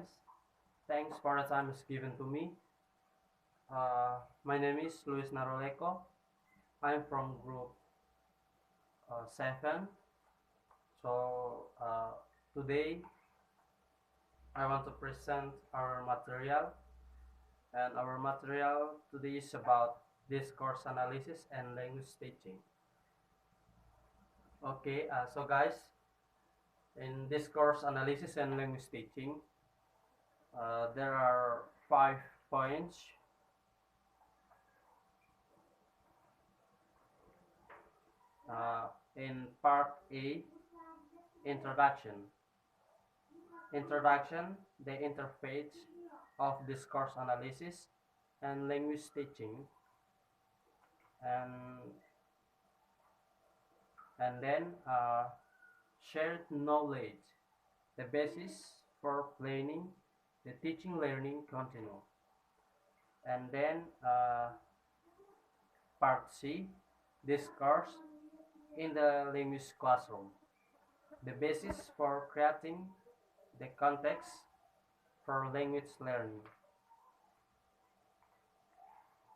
friends. Thanks for the time is given to me. My name is Luis Naroleko. I'm from group 7. Today I want to present our material, and our material today is about discourse analysis and language teaching. Okay, so guys, in discourse analysis and language teaching, there are 5 points. In part A, introduction. Introduction, the interface of discourse analysis and language teaching, and then shared knowledge, the basis for planning the teaching learning continue. And then part C, discourse in the language classroom, the basis for creating the context for language learning.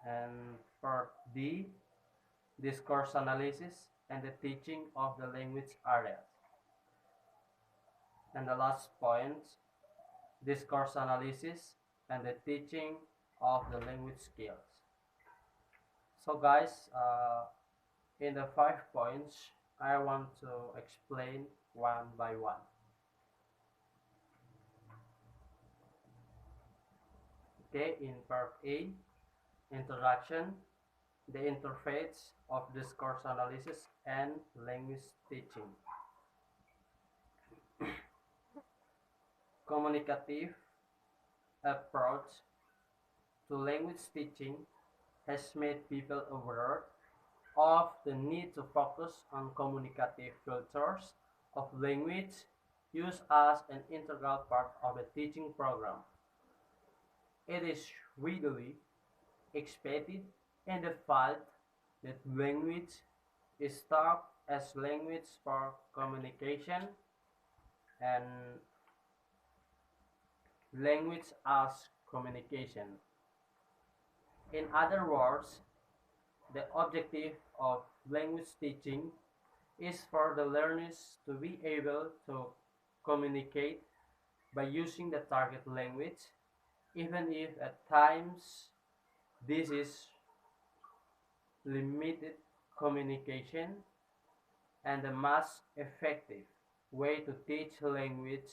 And part D, discourse analysis and the teaching of the language areas. And the last point, discourse analysis and the teaching of the language skills. So guys, in the 5 points, I want to explain one by one. Okay, in part A, introduction, the interface of discourse analysis and language teaching. Communicative approach to language teaching has made people aware of the need to focus on communicative features of language use as an integral part of a teaching program. It is readily expected in the fact that language is taught as language for communication and language as communication. In other words, the objective of language teaching is for the learners to be able to communicate by using the target language, even if at times this is limited communication, and the most effective way to teach language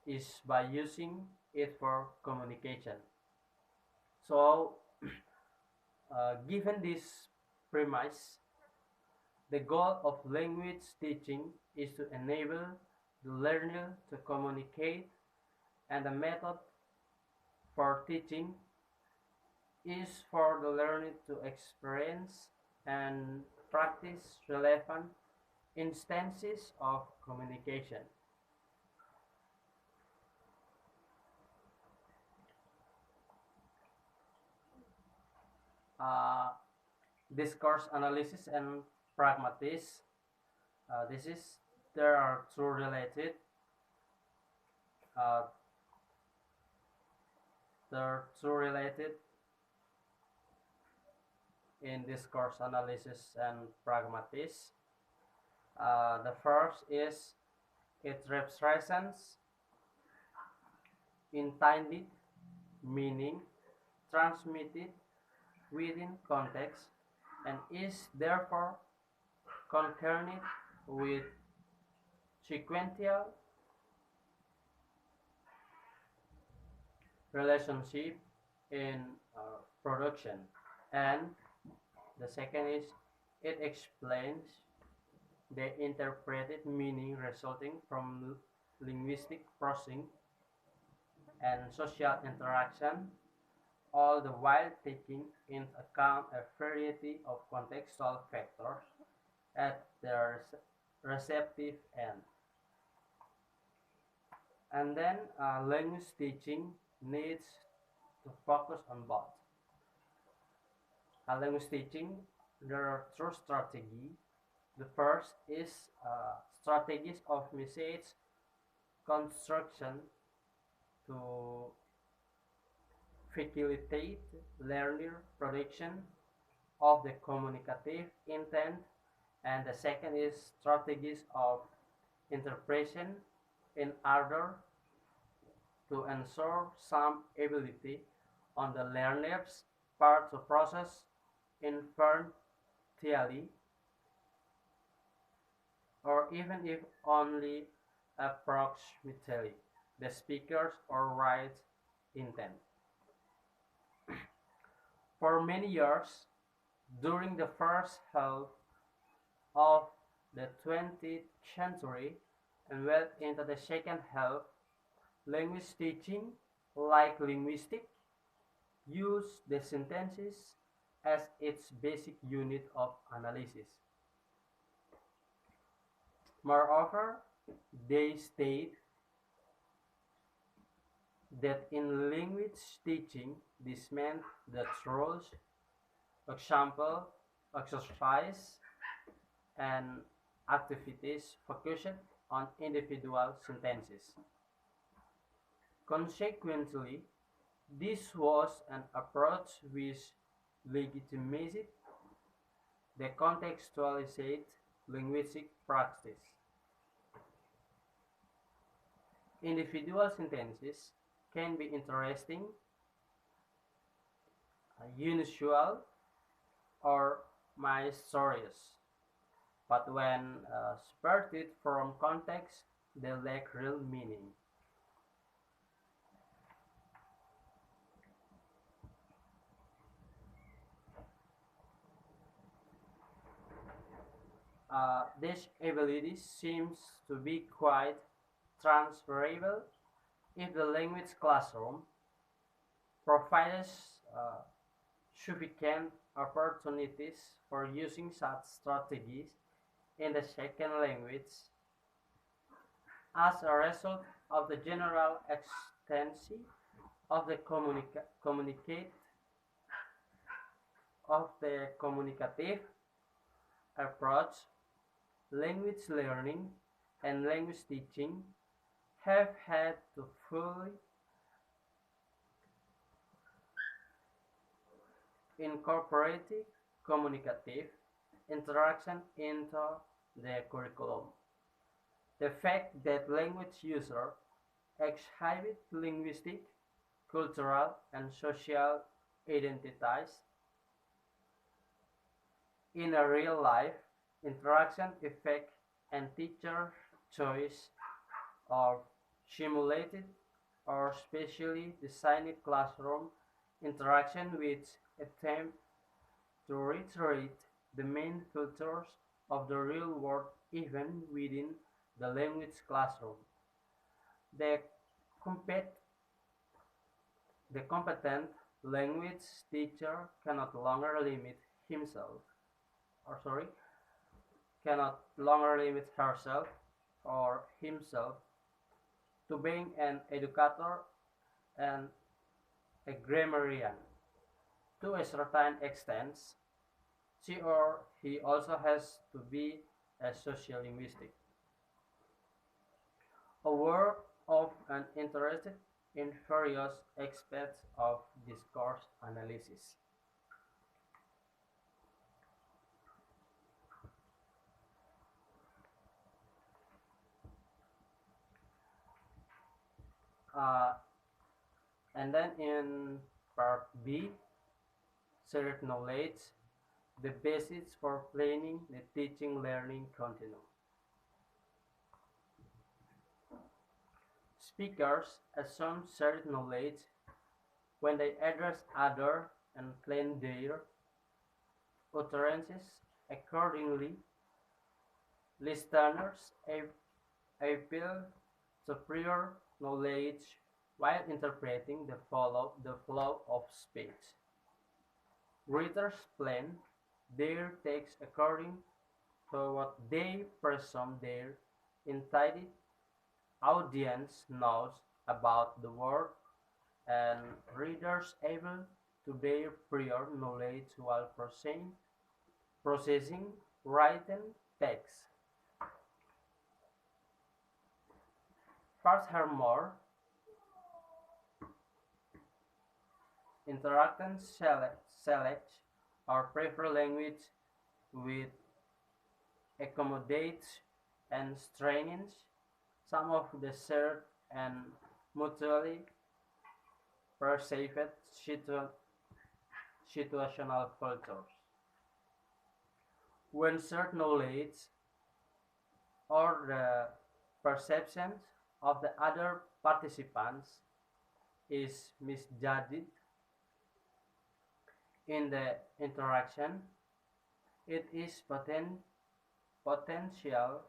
is by using it for communication. So, given this premise, the goal of language teaching is to enable the learner to communicate, and the method for teaching is for the learner to experience and practice relevant instances of communication. Discourse analysis and pragmatism. There are two related. They're two related in discourse analysis and pragmatism. The first is it represents intended meaning transmitted within context and is therefore concerned with sequential relationship in production. And the second is it explains the interpreted meaning resulting from linguistic processing and social interaction, all the while taking into account a variety of contextual factors at the receptive end. And then language teaching needs to focus on both. Language teaching, there are two strategies. The first is strategies of message construction to facilitate learner production of the communicative intent, and the second is strategies of interpretation in order to ensure some ability on the learner's part to process inferentially, or even if only approximately, the speaker's or writer's intent. For many years, during the first half of the 20th century and well into the second half, language teaching, like linguistics, used the sentences as its basic unit of analysis. Moreover, they state that in language teaching, this meant that rules, example, exercise, and activities focused on individual sentences. Consequently, this was an approach which legitimized the contextualized linguistic practice. Individual sentences can be interesting, unusual, or mysterious, but when separated from context, they lack real meaning. This ability seems to be quite transferable if the language classroom provides sufficient opportunities for using such strategies in the second language. As a result of the general extension of the communicate of the communicative approach, language learning and language teaching have had to fully incorporate communicative interaction into the curriculum. The fact that language users exhibit linguistic, cultural, and social identities in a real life interaction effect and teacher choice of simulated or specially designed classroom interaction which attempt to reiterate the main features of the real world even within the language classroom. The, compet- the competent language teacher cannot longer limit himself, or sorry, cannot longer limit herself or himself to being an educator and a grammarian. To a certain extent, she or he also has to be a sociolinguistic, aware of and interested in various aspects of discourse analysis. Uh, and then in part B, shared knowledge, the basis for planning the teaching learning continuum. Speakers assume shared knowledge when they address others and plan their utterances accordingly. Listeners appeal to prior knowledge while interpreting the flow of speech. Readers plan their text according to what they presume their intended audience knows about the world, and readers able to their prior knowledge while processing written text. Furthermore, Interactants select or prefer language with accommodates and trainings some of the shared and mutually perceived situational cultures. When shared knowledge or the perceptions of the other participants is misjudged in the interaction, it is potential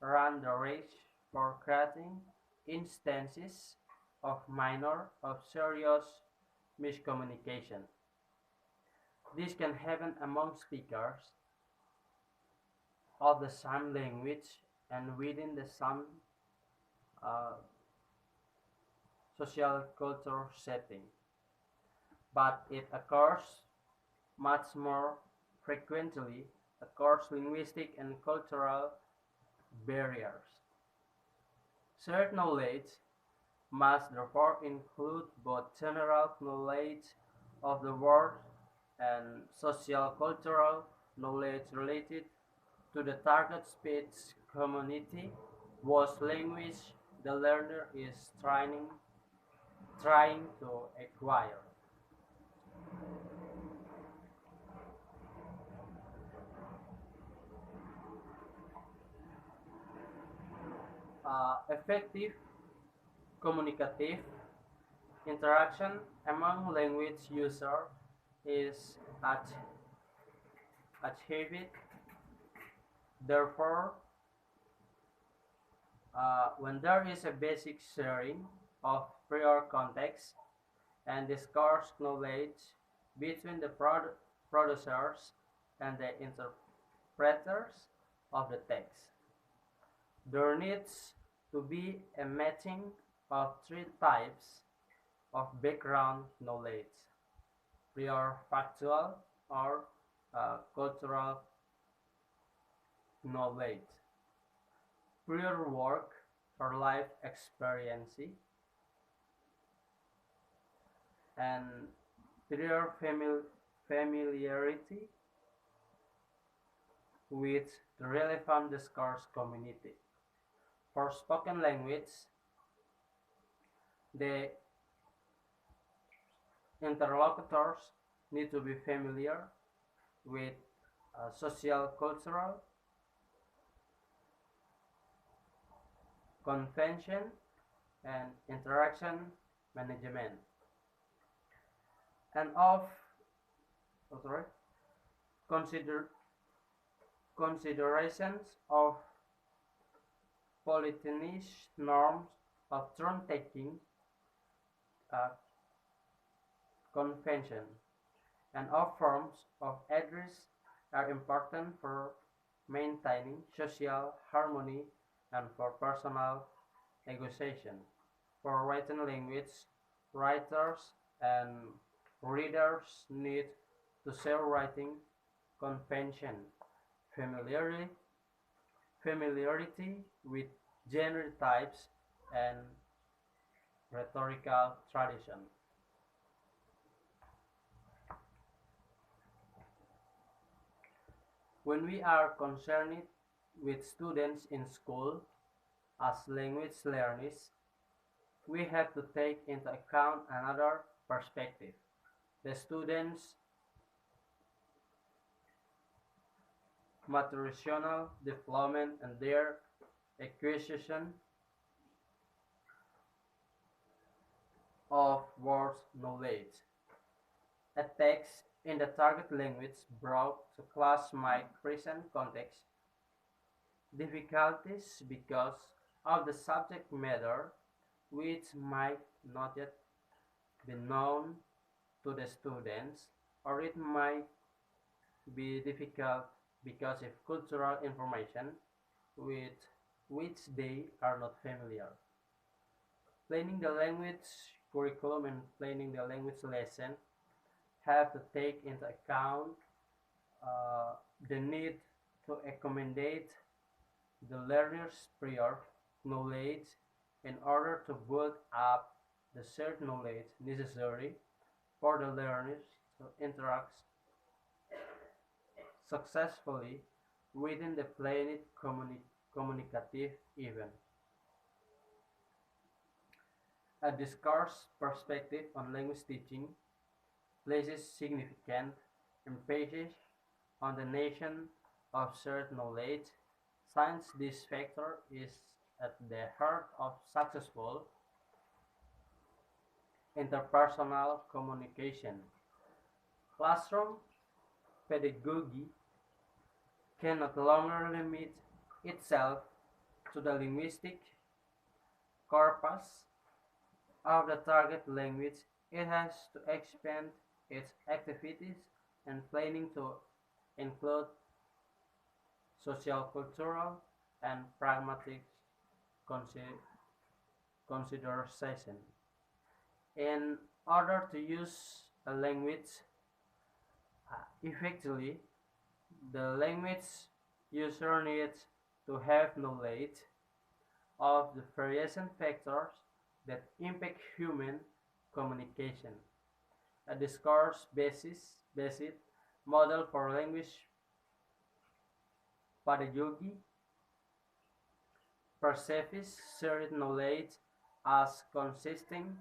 run the risk for creating instances of minor or serious miscommunication. This can happen among speakers of the same language and within the same uh, social culture setting, but it occurs much more frequently across linguistic and cultural barriers. Shared knowledge must therefore include both general knowledge of the world and social-cultural knowledge related to the target speech community whose language the learner is trying to acquire. Effective communicative interaction among language users is achieved. Therefore, when there is a basic sharing of prior context and discourse knowledge between the producers and the interpreters of the text, there needs to be a matching of three types of background knowledge: prior factual or cultural knowledge, prior work or life experience, and prior familiarity with the relevant discourse community. For spoken language, the interlocutors need to be familiar with social cultural convention and interaction management, and of consider considerations of politeness, norms of turn taking, uh, convention, and of forms of address are important for maintaining social harmony and for personal negotiation. For written language, writers and readers need to share writing convention, familiarity, familiarity with genre types, and rhetorical tradition. When we are concerned with students in school as language learners, we have to take into account another perspective: the students' maturational development and their acquisition of word knowledge. A text in the target language brought to class might present context difficulties because of the subject matter, which might not yet be known to the students, or it might be difficult because of cultural information with which they are not familiar. Planning the language curriculum and planning the language lesson have to take into account uh, the need to accommodate the learner's prior knowledge in order to build up the shared knowledge necessary for the learners to interact successfully within the planned communicative event. A discourse perspective on language teaching places significant emphasis on the notion of shared knowledge, since this factor is at the heart of successful interpersonal communication. Classroom pedagogy can no longer limit itself to the linguistic corpus of the target language. It has to expand its activities and planning to include social, cultural, and pragmatic consideration. In order to use a language effectively, the language user needs to have knowledge of the various factors that impact human communication. A discourse-based model for language pedagogy perceives shared knowledge as consisting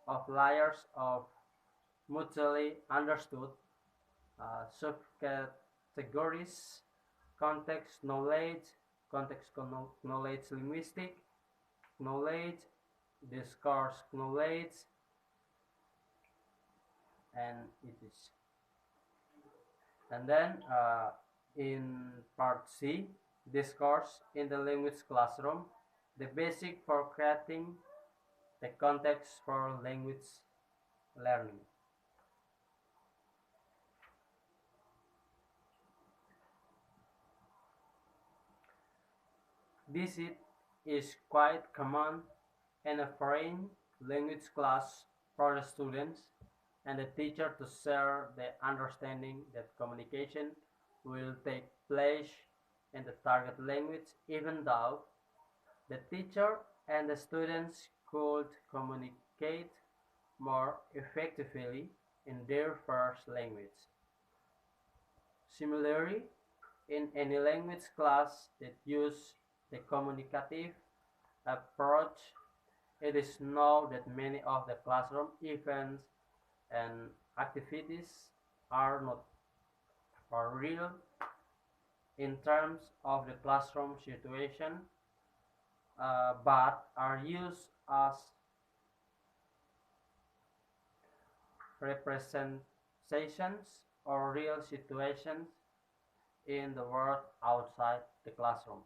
of layers of mutually understood subcategories: context knowledge, linguistic knowledge, discourse knowledge, and it is. And then in part C, discourse in the language classroom, the basic for creating the context for language learning. This is quite common in a foreign language class for the students and the teacher to share the understanding that communication will take place in the target language, even though the teacher and the students could communicate more effectively in their first language. Similarly, in any language class that use the communicative approach, it is known that many of the classroom events and activities are not for real in terms of the classroom situation, but are used as representations or real situations in the world outside the classroom.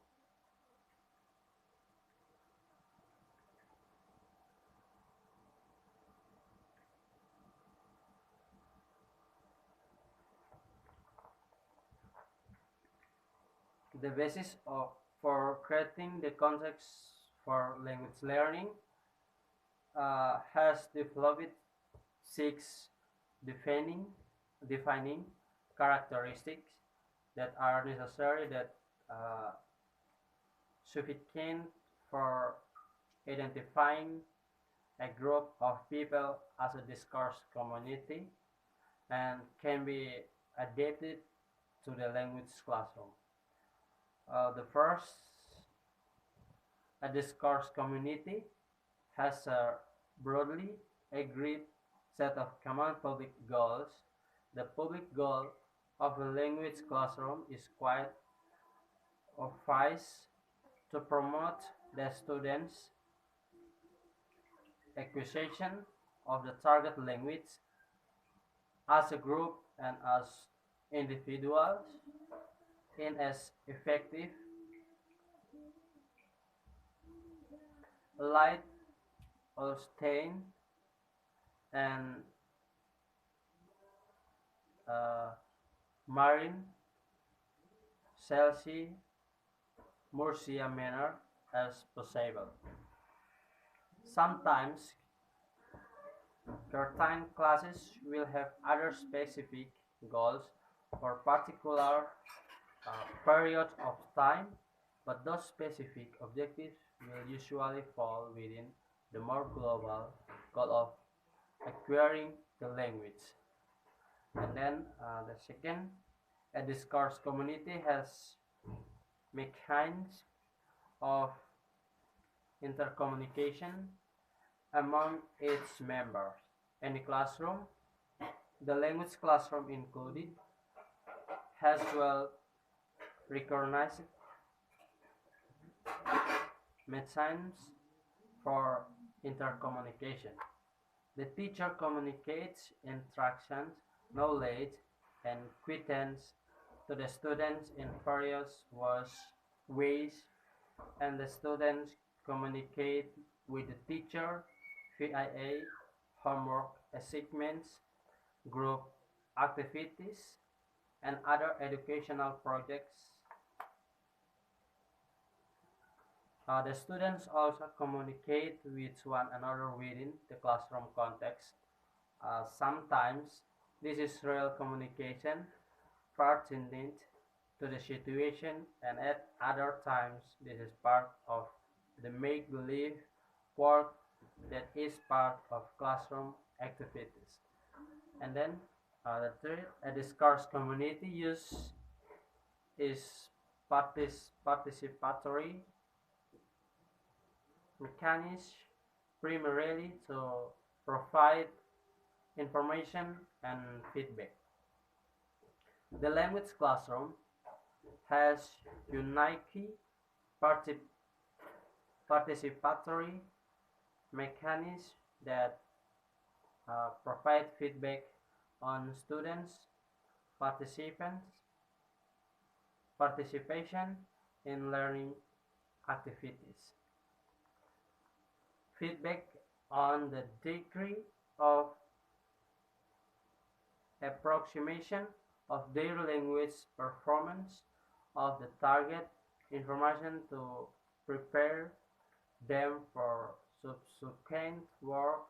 The basis for creating the context for language learning has developed six defining defining characteristics that are necessary, that uh, sufficient for identifying a group of people as a discourse community and can be adapted to the language classroom. The first, a discourse community has a broadly agreed set of common public goals. The public goal of a language classroom is quite obvious: to promote the students' acquisition of the target language as a group and as individuals in as effective, light, Holstein, and uh, Marine, Chelsea, Murcia manner as possible. Sometimes certain classes will have other specific goals for particular periods of time, but those specific objectives will usually fall within the more global goal of acquiring the language. And then the second, a discourse community has mechanisms of intercommunication among its members. Any classroom, the language classroom included, has well recognized mechanisms for intercommunication. The teacher communicates instructions, knowledge, and competence to the students in various ways, and the students communicate with the teacher via homework assignments, group activities, and other educational projects. The students also communicate with one another within the classroom context. Sometimes this is real communication pertinent to the situation, and at other times this is part of the make-believe work that is part of classroom activities. And then the third, a discourse community use is participatory mechanism primarily to provide information and feedback. The language classroom has unique participatory mechanisms that provide feedback on students' participation in learning activities. Feedback on the degree of approximation of their language performance of the target information to prepare them for subsequent work.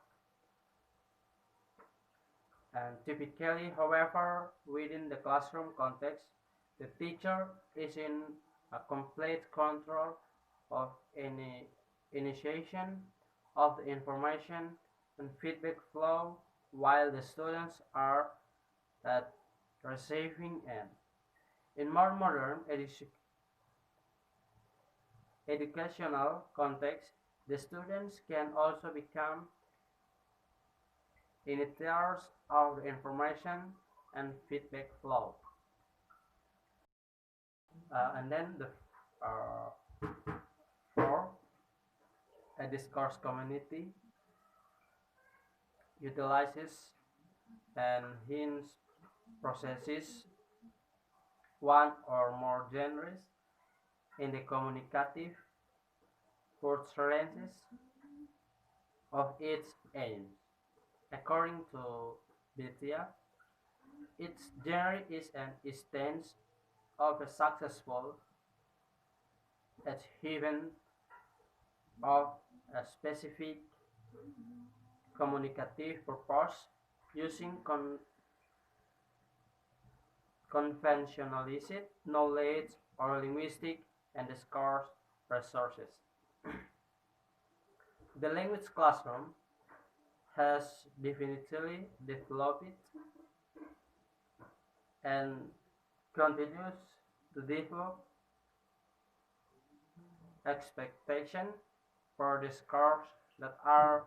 And typically, however, within the classroom context, the teacher is in a complete control of any initiation of the information and feedback flow, while the students are at receiving end. In more modern educational context, the students can also become initiators of the information and feedback flow. And then the four, a discourse community utilizes and hints processes one or more genres in the communicative furtherances of its aims. According to Bethia, its genre is an instance of a successful achievement of a specific communicative purpose using conventionalized knowledge or linguistic and discourse resources. The language classroom has definitely developed and continues to develop expectation for discourse that are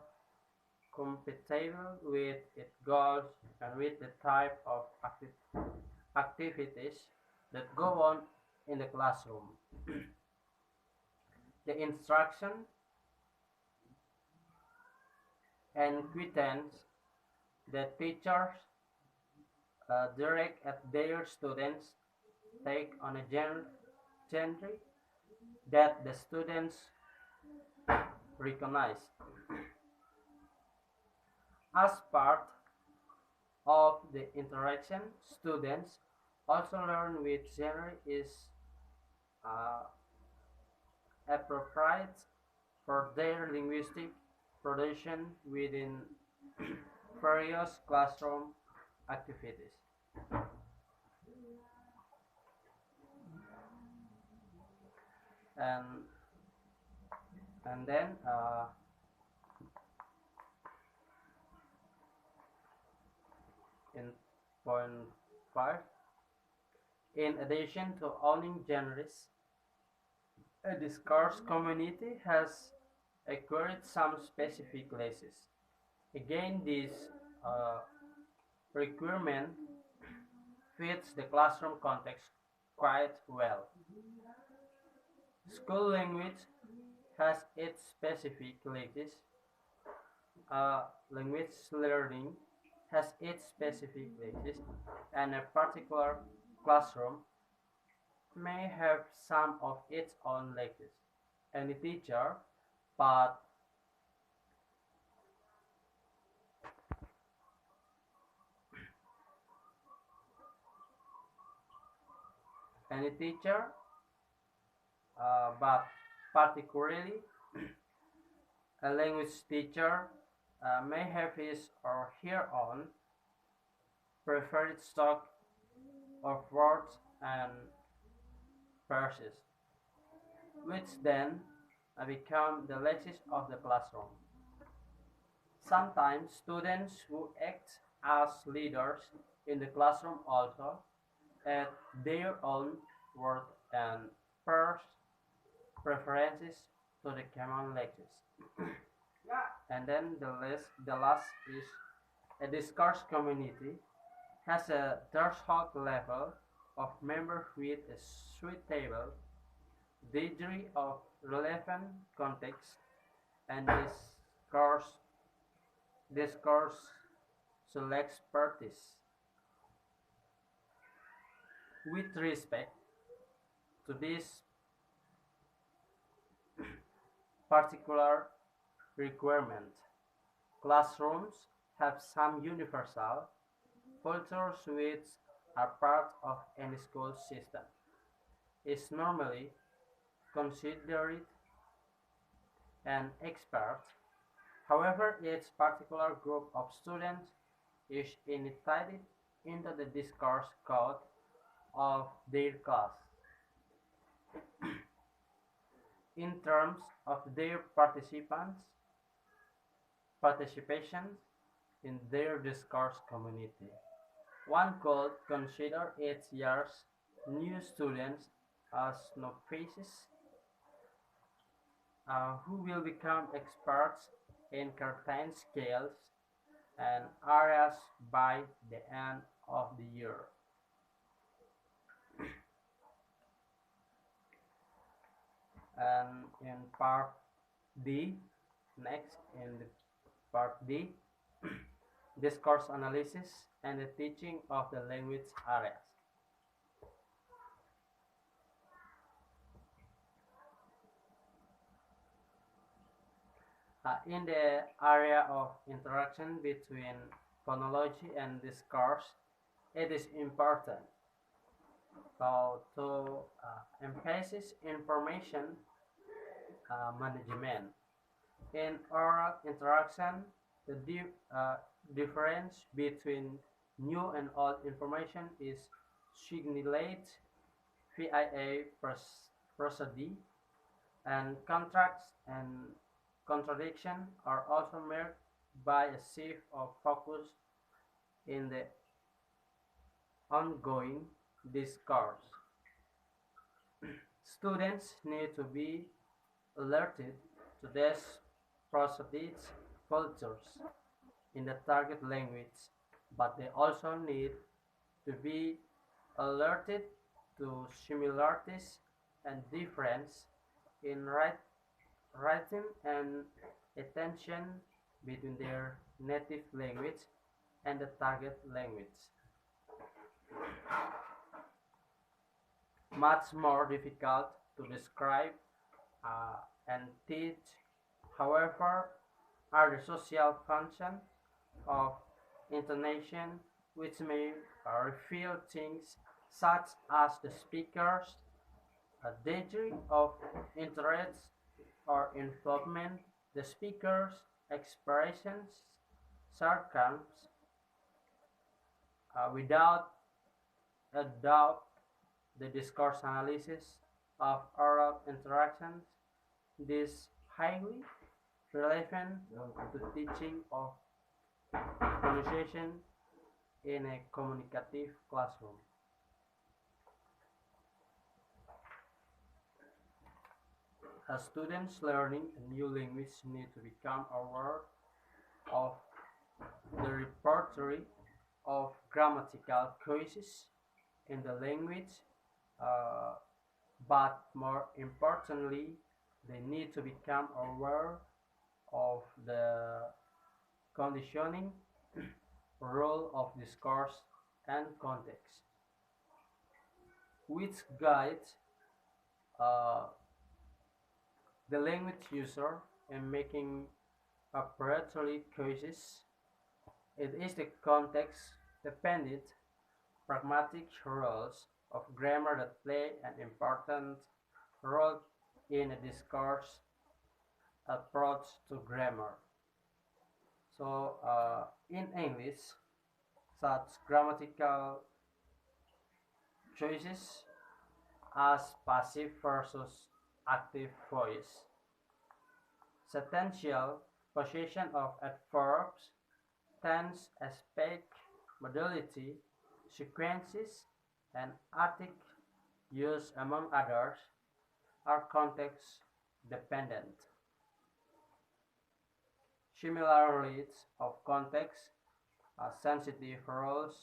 compatible with its goals and with the type of activities that go on in the classroom. The instruction and guidance that teachers direct at their students take on a genre that the students recognize. As part of the interaction, students also learn which genre is uh, appropriate for their linguistic production within various classroom activities. And and then 5. In addition to owning genres, a discourse community has acquired some specific classes. Again, this uh, requirement fits the classroom context quite well. School language has its specific classes. Language learning has its specific classes, and a particular classroom may have some of its own lectures. Any teacher, but any teacher, but particularly a language teacher may have his or her own preferred stock of words and phrases, which then become the lexis of the classroom. Sometimes students who act as leaders in the classroom also add their own word and phrase preferences to the common lexis. And then the last is a discourse community has a threshold level of member with a suitable degree of relevant context and discourse selects parties. With respect to this particular requirement, classrooms have some universal cultures which are part of any school system. Is normally considered an expert. However, each particular group of students is initiated into the discourse code of their class in terms of their participation in their discourse community. One could consider each year's new students as novices who will become experts in certain scales and areas by the end of the year. And in part D, next in the part D, discourse analysis and the teaching of the language areas. In the area of interaction between phonology and discourse, it is important to emphasize information management. In oral interaction, the difference between new and old information is signaled via prosody, and contracts and contradiction are also marked by a shift of focus in the ongoing discourse. Students need to be alerted to these prosodic cultures in the target language, but they also need to be alerted to similarities and difference in writing and attention between their native language and the target language. Much more difficult to describe and teach, however, are the social function of intonation, which may reveal things such as the speaker's degree of interest or involvement, the speaker's expressions, sarcasm, without a doubt, the discourse analysis of oral interactions is highly relevant to teaching of pronunciation in a communicative classroom. As students learning a new language need to become aware of the repertory of grammatical choices in the language, uh, but more importantly, they need to become aware of the conditioning role of discourse and context, which guides uh, the language user in making appropriate choices. It is the context-dependent, pragmatic rules of grammar that play an important role in a discourse approach to grammar. So, in English, such grammatical choices as passive versus active voice, sentential possession of adverbs, tense aspect, modality, sequences, and article use, among others, are context dependent. Similarly, of context, sensitive rules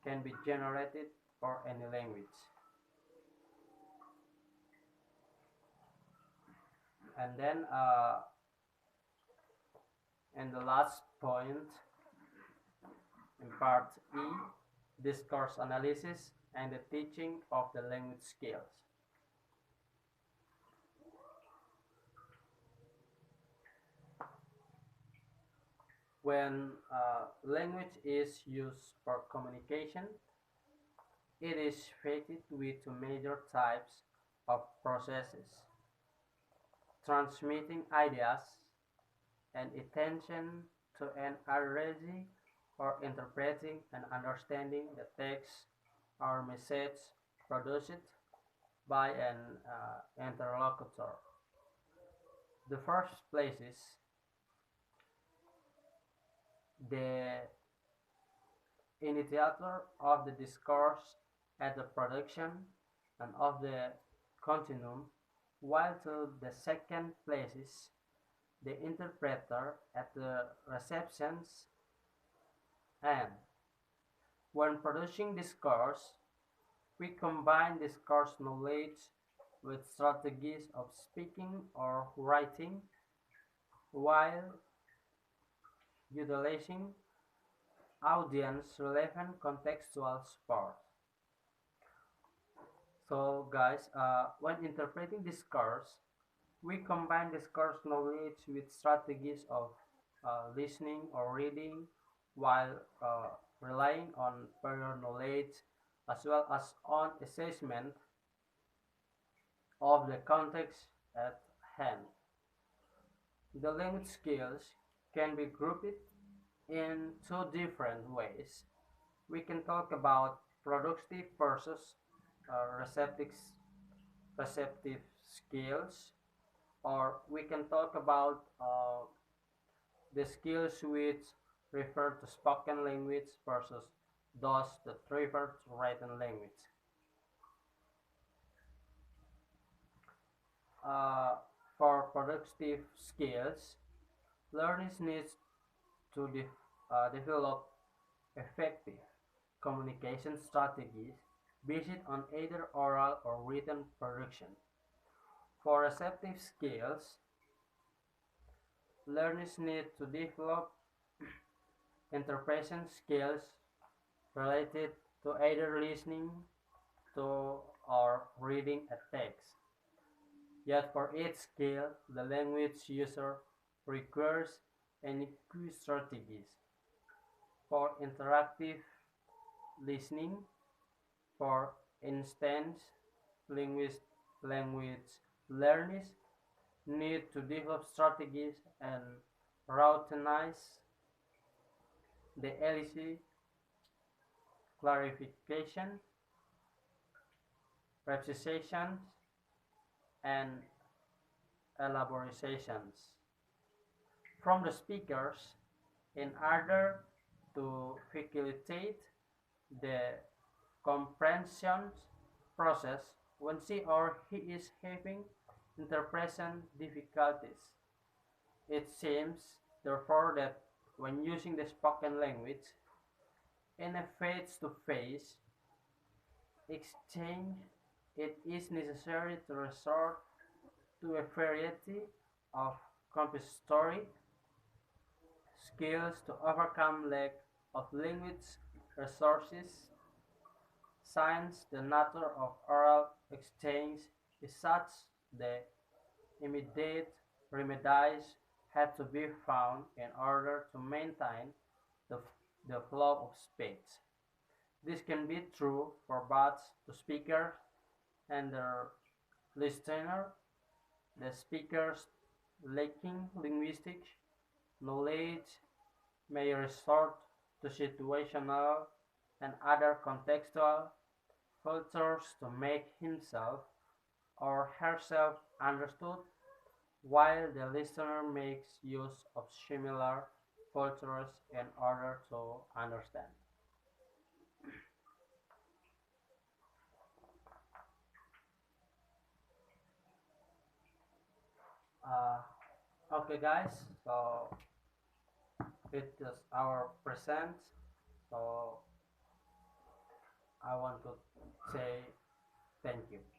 can be generated for any language. And then, in the last point, in part E, discourse analysis and the teaching of the language skills. When language is used for communication, it is fitted with two major types of processes: transmitting ideas and attention to an already, or interpreting and understanding the text or message produced by an interlocutor. The first places the initiator of the discourse at the production and of the continuum, while to the second places the interpreter at the receptions end. When producing discourse, we combine discourse knowledge with strategies of speaking or writing while utilizing audience-relevant contextual support. So guys, when interpreting discourse, we combine discourse knowledge with strategies of listening or reading while relying on prior knowledge as well as on assessment of the context at hand. The language skills can be grouped in two different ways. We can talk about productive versus receptive, receptive skills, or we can talk about the skills which refer to spoken language versus those that refer to written language. Uh, for productive skills, learners need to develop effective communication strategies based on either oral or written production. For receptive skills, learners need to develop interpretation skills related to either listening to or reading a text. Yet for each skill, the language user requires unique strategies. For interactive listening, for instance, language learners need to develop strategies and routinize the elicit clarification, precision, and elaborations from the speakers in order to facilitate the comprehension process when she or he is having interpretation difficulties. It seems, therefore, that when using the spoken language in a face-to-face exchange, it is necessary to resort to a variety of compensatory skills to overcome lack of language resources. Since the nature of oral exchange is such that immediate remedies have to be found in order to maintain the, the flow of speech. This can be true for both the speaker and the listener. The speakers lacking linguistic knowledge may resort to situational and other contextual filters to make himself or herself understood, while the listener makes use of similar filters in order to understand. Uh, okay, guys, so it is our present. So I want to say thank you.